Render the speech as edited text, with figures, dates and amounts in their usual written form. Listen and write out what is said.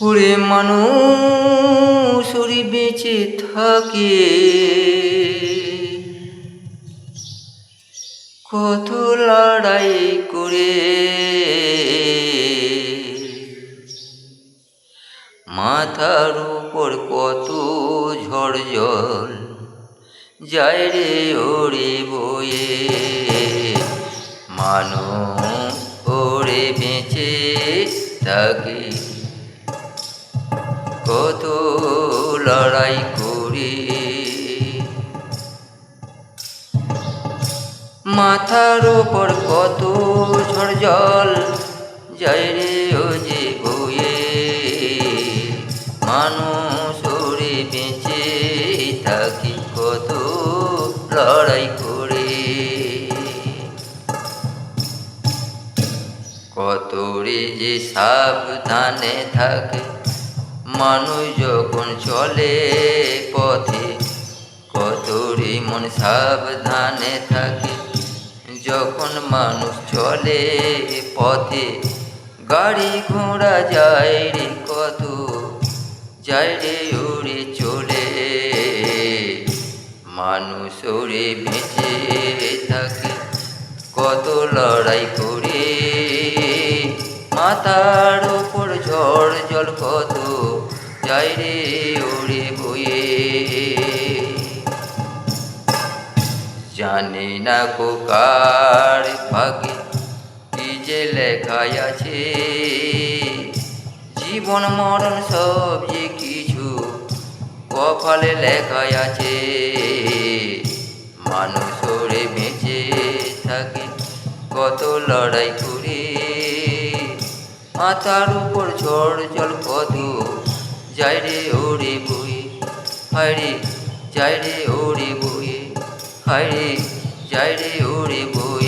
ওরে মানুষ ওরে বেঁচে থাকে কত লড়াই করে, মাথার উপর কত ঝড় জল যায় রে ওরে বয়ে। মানুষ ওরে বেঁচে থাকে কত লড়াই করে, মাথার ওপর কত ঝড় জল যায় রে ও যে বয়ে। মানুষ ওরে বেঁচে থাকি কত লড়াই করে, কত রে যে সাবধানে থাকে মানুষ যখন চলে পথে। কত রে মন সাবধানে থাকে যখন মানুষ চলে পথে। গাড়ি ঘোড়া যায় রে কত যায় রে ওরে চলে, মানুষ ওরে বেঁচে থাকে কত লড়াই করে। মাথার ওপর ঝড় জল কত যায় রে ওরে বয়ে। জানি না কো কার ভাগে কি যে লেখায় আছে, জীবন মরণ সব যে কিছু কপালে লেখায় আছে। মানুষ ওরে বেঁচে থাকে কত লড়াই করে, মাথার উপর ঝড় জল কত যায় রে ওরে বয়ে। হায় রে যায় রে ওরে বয়ে, হায় রে যায় রে ওরে বয়ে।